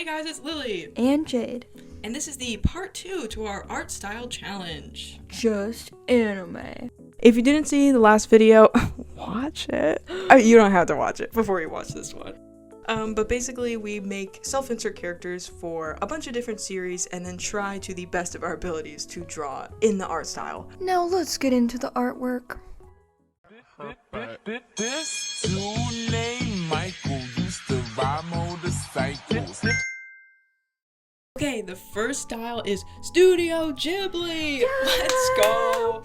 Hey guys, it's Lily. And Jade. And this is the part 2 to our art style challenge. Just anime. If you didn't see the last video, watch it. You don't have to watch it before you watch this one. But basically we make self-insert characters for a bunch of different series and then try to the best of our abilities to draw in the art style. Now let's get into the artwork. This dude named Michael used to ride motorcycles. Okay, the first style is Studio Ghibli! Yeah! Let's go!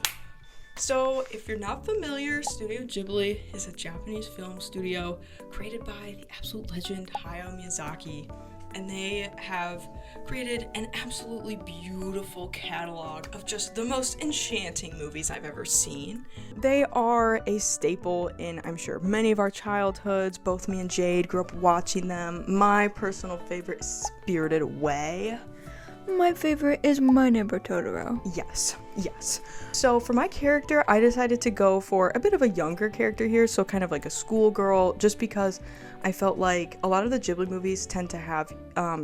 So, if you're not familiar, Studio Ghibli is a Japanese film studio created by the absolute legend Hayao Miyazaki. And they have created an absolutely beautiful catalog of just the most enchanting movies I've ever seen. They are a staple in, I'm sure, many of our childhoods. Both me and Jade grew up watching them. My personal favorite is Spirited Away. My favorite is My Neighbor Totoro. Yes. So for my character, I decided to go for a bit of a younger character here, so kind of like a schoolgirl, just because I felt like a lot of the Ghibli movies tend to have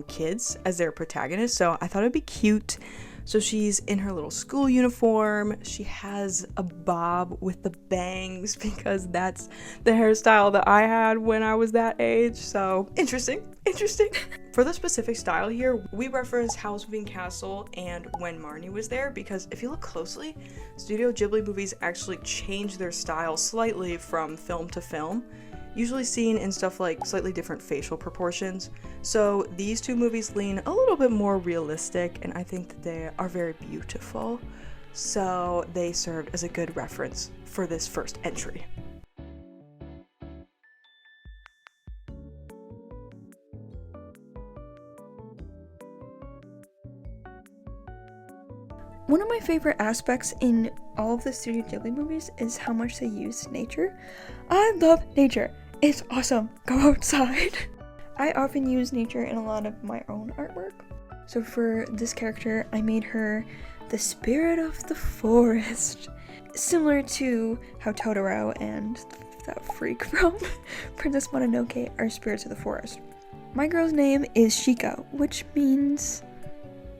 kids as their protagonists, so I thought it'd be cute. So she's in her little school uniform. She has a bob with the bangs because that's the hairstyle that I had when I was that age. So interesting. For the specific style here, we reference Howl's Moving Castle and When Marnie Was There because if you look closely, Studio Ghibli movies actually change their style slightly from film to film, usually seen in stuff like slightly different facial proportions. So these two movies lean a little bit more realistic, and I think that they are very beautiful. So they served as a good reference for this first entry. One of my favorite aspects in all of the Studio Ghibli movies is how much they use nature. I love nature. It's awesome. Go outside. I often use nature in a lot of my own artwork. So for this character, I made her the spirit of the forest. Similar to how Totoro and that freak from Princess Mononoke are spirits of the forest. My girl's name is Shiko, which means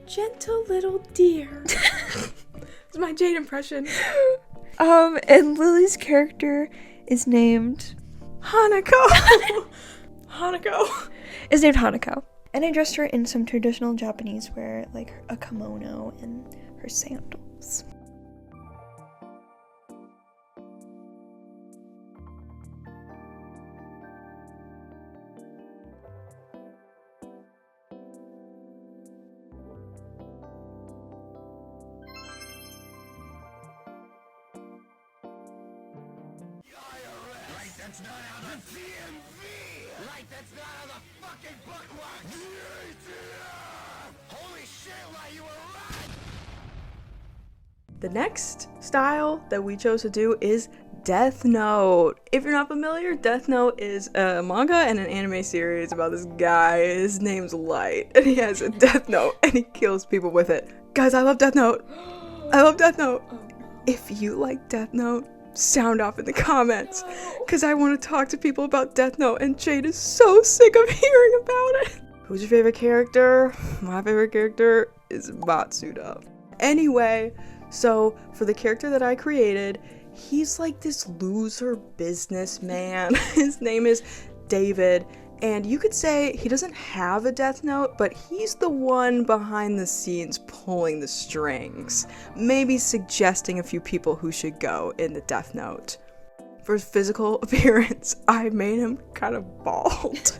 Gentle little deer. It's my Jade impression. And Lily's character is named Hanako. Is named Hanako. And I dressed her in some traditional Japanese wear, like a kimono and her sandals. That's not how the TMV! Like that's not how the fucking book works! Holy shit, like you were right! The next style that we chose to do is Death Note. If you're not familiar, Death Note is a manga and an anime series about this guy. His name's Light, and he has a Death Note, and he kills people with it. Guys, I love Death Note. If you like Death Note, sound off in the comments, because I want to talk to people about Death Note, and Jade is so sick of hearing about it. Who's your favorite character? My favorite character is Matsuda. Anyway, so for the character that I created, he's like this loser businessman. His name is David, and you could say he doesn't have a Death Note, but he's the one behind the scenes pulling the strings, maybe suggesting a few people who should go in the Death Note. For his physical appearance, I made him kind of bald,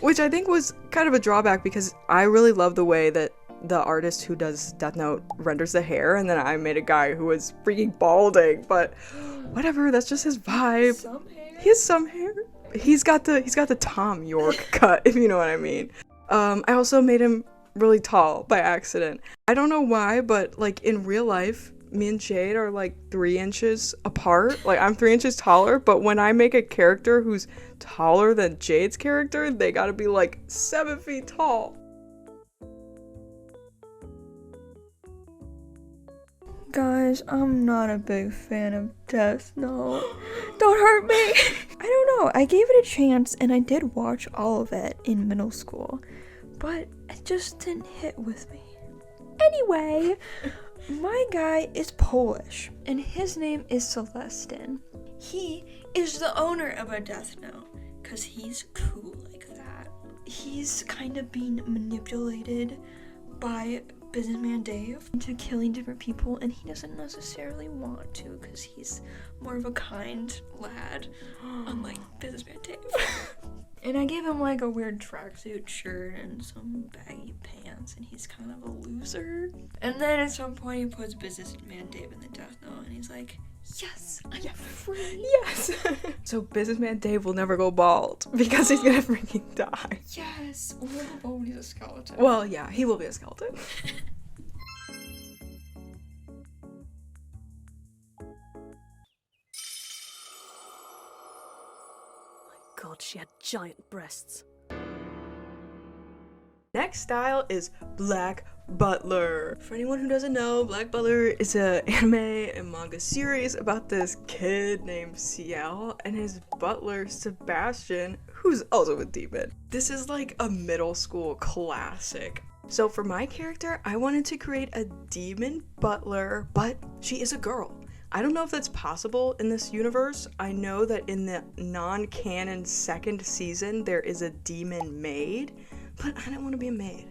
which I think was kind of a drawback because I really love the way that the artist who does Death Note renders the hair, and then I made a guy who was freaking balding, but whatever, that's just his vibe. He has some hair. He's got the Tom York cut, if you know what I mean. I also made him really tall by accident. I don't know why, but like in real life, me and Jade are like 3 inches apart. Like I'm 3 inches taller, but when I make a character who's taller than Jade's character, they gotta be like 7 feet tall. Guys, I'm not a big fan of Death Note. Don't hurt me! I don't know, I gave it a chance and I did watch all of it in middle school. but it just didn't hit with me. Anyway, my guy is Polish, and his name is Celestin. He is the owner of a Death Note, because he's cool like that. He's kind of being manipulated by Businessman Dave into killing different people, and he doesn't necessarily want to, because he's more of a kind lad, unlike Businessman Dave. And I gave him like a weird tracksuit shirt and some baggy pants, and he's kind of a loser. And then at some point he puts Businessman Dave in the Death Note, and he's like, yes, I'm free. Yes. So Businessman Dave will never go bald because he's gonna freaking die. Yes. Oh, he's a skeleton. Well, yeah, he will be a skeleton. God, she had giant breasts. Next style is Black Butler. For anyone who doesn't know, Black Butler is an anime and manga series about this kid named Ciel and his butler Sebastian, who's also a demon. This is like a middle school classic. So for my character, I wanted to create a demon butler, but she is a girl. I don't know if that's possible in this universe. I know that in the non-canon second season, there is a demon maid, but I don't want to be a maid.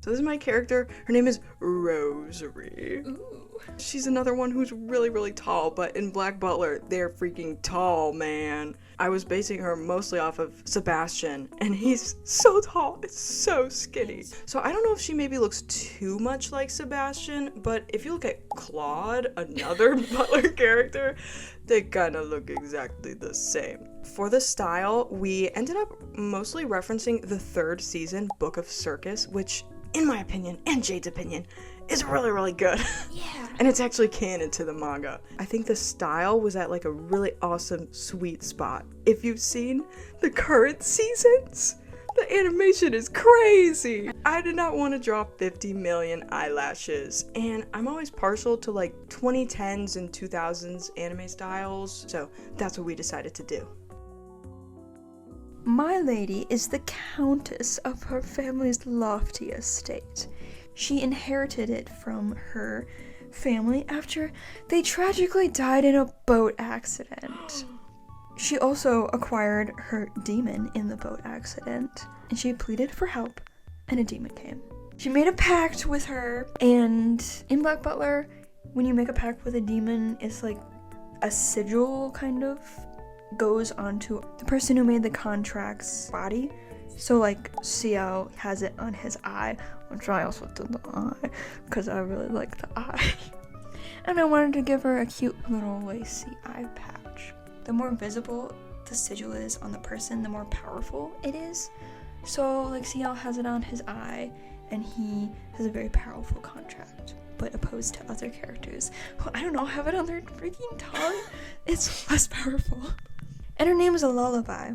So this is my character. Her name is Rosary. Ooh. She's another one who's really, really tall, but in Black Butler, they're freaking tall, man. I was basing her mostly off of Sebastian, and he's so tall, it's so skinny. So I don't know if she maybe looks too much like Sebastian, but if you look at Claude, another Butler character, they kind of look exactly the same. For the style, we ended up mostly referencing the third season, Book of Circus, which, in my opinion, and Jade's opinion, is really, really good. Yeah. And it's actually canon to the manga. I think the style was at like a really awesome sweet spot. If you've seen the current seasons, the animation is crazy. I did not want to draw 50 million eyelashes, and I'm always partial to like 2010s and 2000s anime styles, so that's what we decided to do. My lady is the countess of her family's lofty estate. She inherited it from her family after they tragically died in a boat accident. She also acquired her demon in the boat accident, and she pleaded for help, and a demon came. She made a pact with her, and in Black Butler, when you make a pact with a demon, it's like a sigil kind of goes onto the person who made the contract's body. So like Ciel has it on his eye, which I also did the eye because I really like the eye. And I wanted to give her a cute little lacy eye patch. The more visible the sigil is on the person, the more powerful it is. So like Ciel has it on his eye, and he has a very powerful contract. But opposed to other characters who, I don't know, have it on their freaking tongue, it's less powerful. And her name is a Lullaby.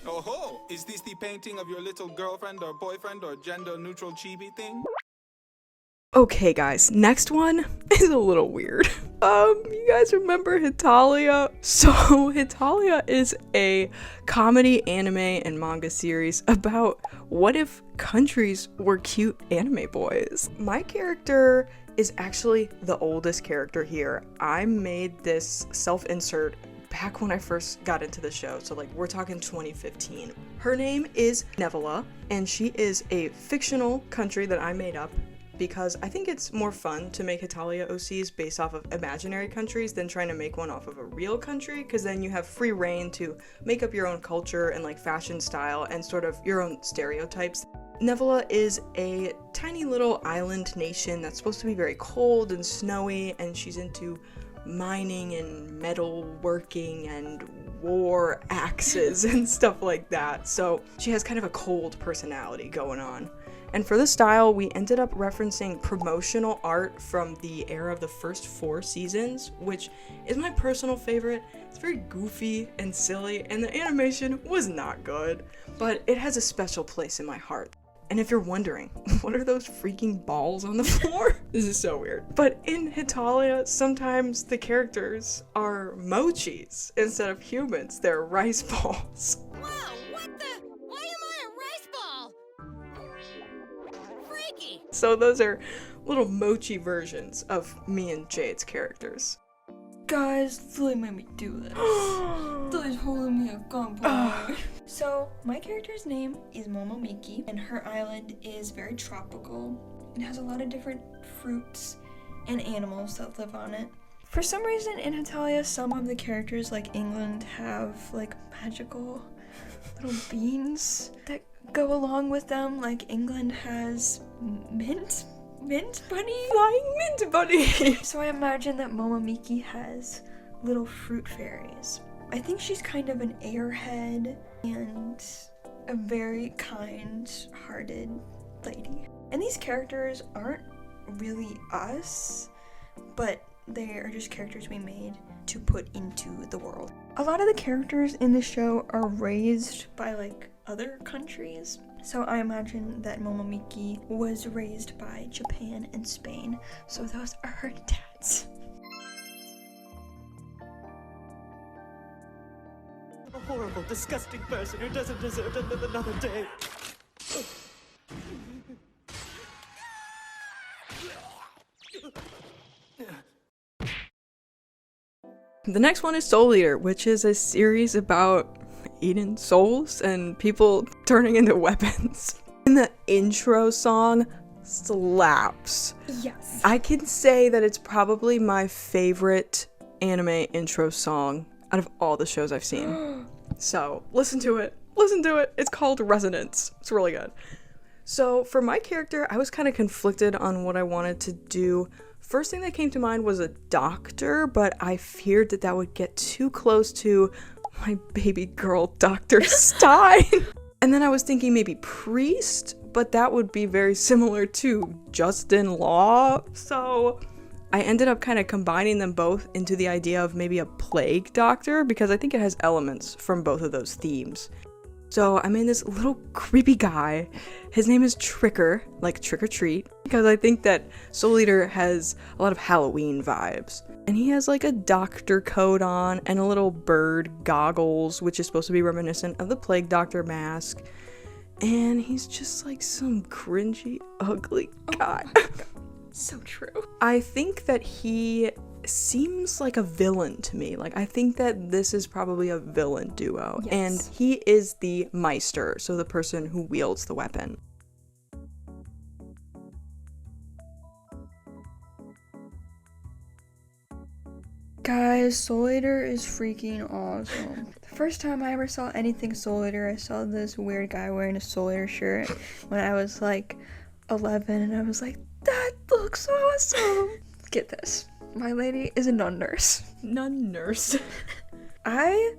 Oh ho! Is this the painting of your little girlfriend or boyfriend or gender-neutral chibi thing? Okay guys, next one is a little weird. You guys remember Hitalia? So Hitalia is a comedy anime and manga series about what if countries were cute anime boys. My character is actually the oldest character here. I made this self-insert back when I first got into the show, so like we're talking 2015. Her name is Nevela, and she is a fictional country that I made up because I think it's more fun to make Hitalia OCs based off of imaginary countries than trying to make one off of a real country, because then you have free reign to make up your own culture and like fashion style and sort of your own stereotypes. Nevela is a tiny little island nation that's supposed to be very cold and snowy, and she's into mining and metal working and war axes and stuff like that. So she has kind of a cold personality going on. And for the style, we ended up referencing promotional art from the era of the first 4 seasons, which is my personal favorite. It's very goofy and silly, and the animation was not good, but it has a special place in my heart. And if you're wondering, what are those freaking balls on the floor? This is so weird. But in Hitalia, sometimes the characters are mochis instead of humans. They're rice balls. Whoa, what the? Why am I a rice ball? Freaky! So those are little mochi versions of me and Jade's characters. Guys, Lily made me do this. Lily's holding me at gunpoint. So, my character's name is Momomiki, and her island is very tropical. It has a lot of different fruits and animals that live on it. For some reason, in Hitalia, some of the characters, like England, have like magical little beans that go along with them. Like England has mint bunny? Flying mint bunny! So I imagine that Momomiki has little fruit fairies. I think she's kind of an airhead and a very kind-hearted lady. And these characters aren't really us, but they are just characters we made to put into the world. A lot of the characters in the show are raised by like other countries. So I imagine that Momomiki was raised by Japan and Spain, so those are her dads. A horrible, disgusting person who doesn't deserve another day. The next one is Soul Eater, which is a series about eating souls and people turning into weapons. And the intro song slaps. Yes. I can say that it's probably my favorite anime intro song out of all the shows I've seen. So listen to it. Listen to it. It's called Resonance. It's really good. So for my character, I was kind of conflicted on what I wanted to do. First thing that came to mind was a doctor, but I feared that that would get too close to my baby girl, Dr. Stein. And then I was thinking maybe priest, but that would be very similar to Justin Law. So I ended up kind of combining them both into the idea of maybe a plague doctor, because I think it has elements from both of those themes. So I made this little creepy guy. His name is Tricker, like trick or treat, because I think that Soul Eater has a lot of Halloween vibes. And he has like a doctor coat on and a little bird goggles, which is supposed to be reminiscent of the Plague Doctor mask. And he's just like some cringy, ugly guy. Oh my God. So true. I think that he seems like a villain to me. Like, I think that this is probably a villain duo. Yes. And he is the Meister, so the person who wields the weapon. Guys, Soul Eater is freaking awesome. The first time I ever saw anything Soul Eater, I saw this weird guy wearing a Soul Eater shirt when I was like 11, and I was like, that looks awesome. Get this. My lady is a nun nurse. Nun nurse. I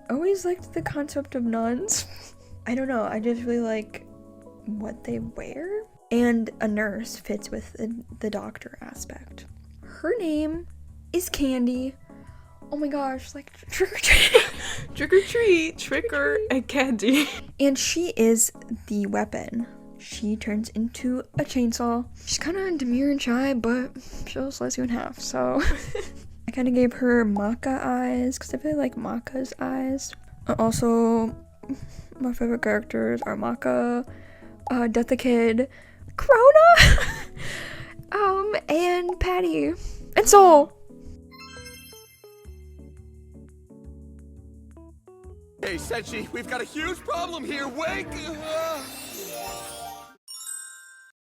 always liked the concept of nuns. I don't know, I just really like what they wear. And a nurse fits with the doctor aspect. Her name is Candy. Oh my gosh, like trick or treat. Trick or treat, Tricker, and Candy. And she is the weapon. She turns into a chainsaw. She's kind of demure and shy, but she'll slice you in half, so. I kind of gave her Maka eyes, because I really like Maka's eyes. Also, my favorite characters are Maka, Death the Kid, Krona, and Patty, and Soul. Hey, Senshi, we've got a huge problem here. Wake!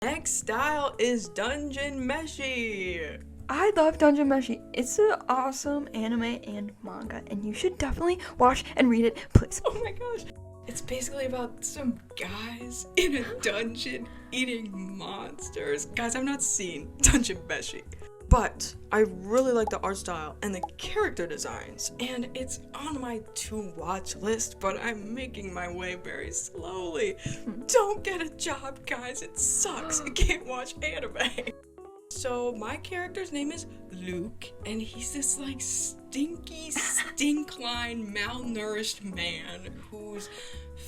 Next style is Dungeon Meshi. I love Dungeon Meshi. It's an awesome anime and manga, and you should definitely watch and read it, please. Oh my gosh. It's basically about some guys in a dungeon eating monsters. Guys, I've not seen Dungeon Meshi, but I really like the art style and the character designs, and it's on my to-watch list, but I'm making my way very slowly. Don't get a job, guys. It sucks. You can't watch anime. So my character's name is Luke, and he's this like stinky, stinkline, malnourished man whose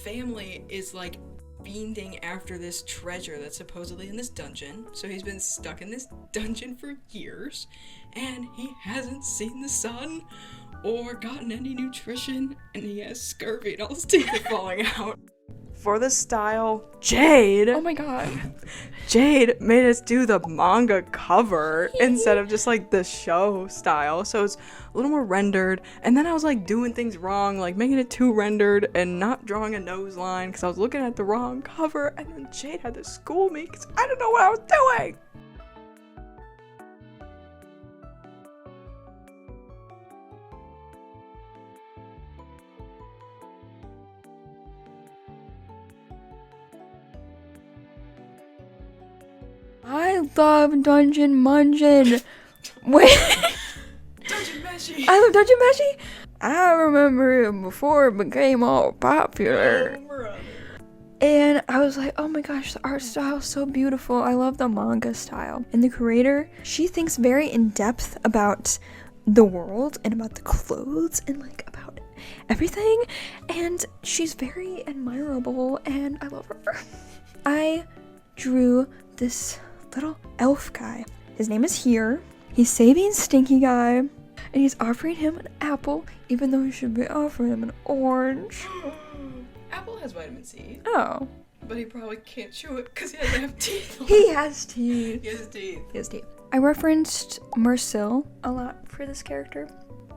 family is like fiending after this treasure that's supposedly in this dungeon. So he's been stuck in this dungeon for years, and he hasn't seen the sun or gotten any nutrition, and he has scurvy and all his teeth are falling out. For the style, Jade! Oh my god. Jade made us do the manga cover instead of just like the show style, so it's a little more rendered. And then I was like doing things wrong, like making it too rendered and not drawing a nose line because I was looking at the wrong cover, and then Jade had to school me because I didn't know what I was doing. I love Dungeon Munchin. Wait. Dungeon Meshi! I love Dungeon Meshi. I remember it before it became all popular. Oh, brother. And I was like, oh my gosh, the art style is so beautiful. I love the manga style. And the creator, she thinks very in depth about the world and about the clothes and like about everything. And she's very admirable and I love her. I drew this little elf guy. His name is Here. He's saving Stinky Guy. And he's offering him an apple, even though he should be offering him an orange. Apple has vitamin C, Oh. but he probably can't chew it because he doesn't have teeth. He has teeth. He has teeth. He has teeth. I referenced Marcel a lot for this character.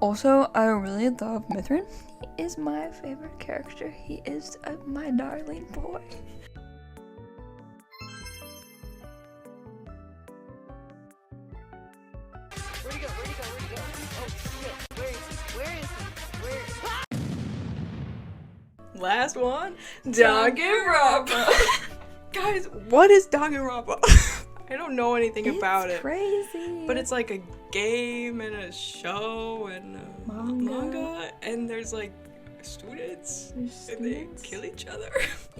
Also, I really love Mithrin. He is my favorite character. He is my darling boy. Where'd he go? Oh shit. Where is he? Last one, Danganronpa. Guys, what is Danganronpa? I don't know anything about it. Crazy. But it's like a game and a show and a manga, and there's like students, and they kill each other.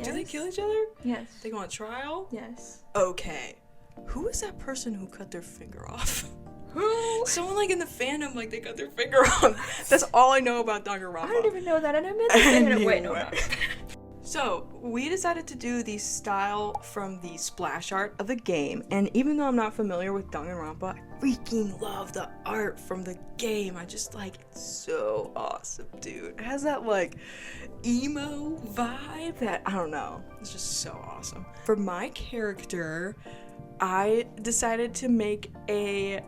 Do they Yes. kill each other? Yes. They go on trial? Yes. Okay. Who is that person who cut their finger off? Who? Someone like in the fandom, like they cut their finger off. That's all I know about Danganronpa. I didn't even know that, and I meant to say it. Wait, no, no. So, we decided to do the style from the splash art of the game, and even though I'm not familiar with Danganronpa, I freaking love the art from the game. I just like it's so awesome, dude. It has that like emo vibe that, I don't know, it's just so awesome. For my character, I decided to make a,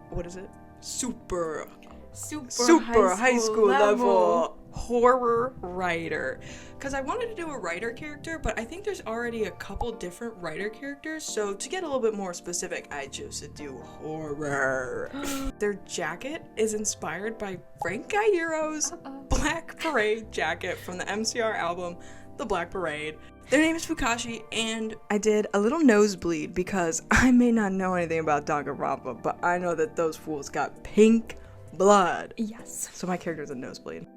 what is it? Super high school level horror writer, because I wanted to do a writer character, but I think there's already a couple different writer characters, so to get a little bit more specific, I chose to do horror. Their jacket is inspired by Frank Gairo's Black Parade jacket from the MCR album The Black Parade. Their name is Fukashi, and I did a little nosebleed because I may not know anything about Danganronpa, but I know that those fools got pink blood. Yes. So my character's a nosebleed.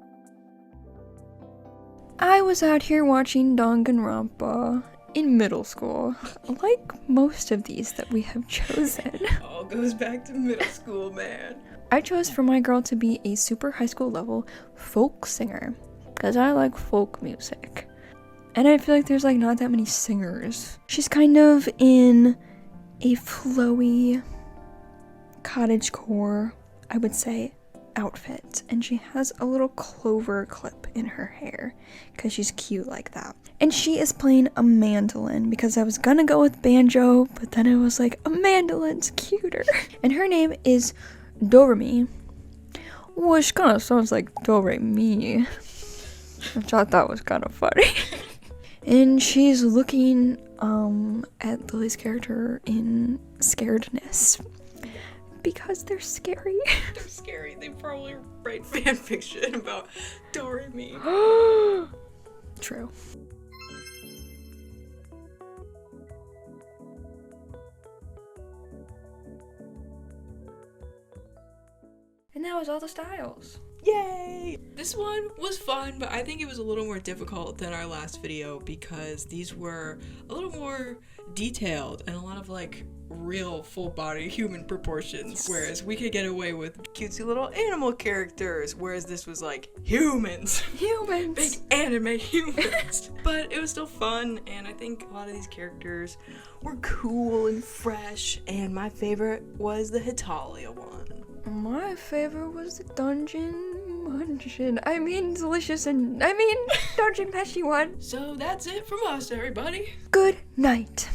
I was out here watching Danganronpa in middle school, like most of these that we have chosen. All goes back to middle school, man. I chose for my girl to be a super high school level folk singer, because I like folk music. And I feel like there's like not that many singers. She's kind of in a flowy cottagecore, I would say, outfit, and she has a little clover clip in her hair because she's cute like that. And she is playing a mandolin because I was gonna go with banjo, but then I was like, a mandolin's cuter. And her name is Doremi, which kind of sounds like Do-Re-Mi, which I thought was kind of funny. And she's looking at Lily's character in scaredness. Because they're scary. They're scary. They probably write fan fiction about Do-Re-Mi. True. And that was all the styles. Yay! This one was fun, but I think it was a little more difficult than our last video because these were a little more detailed and a lot of like real full body human proportions, whereas we could get away with cutesy little animal characters, whereas this was like humans. Big anime humans. But it was still fun, and I think a lot of these characters were cool and fresh, and my favorite was the Hitalia one. My favorite was the Munchin. I mean, delicious Dungeon Pesci one. So that's it from us, everybody. Good night.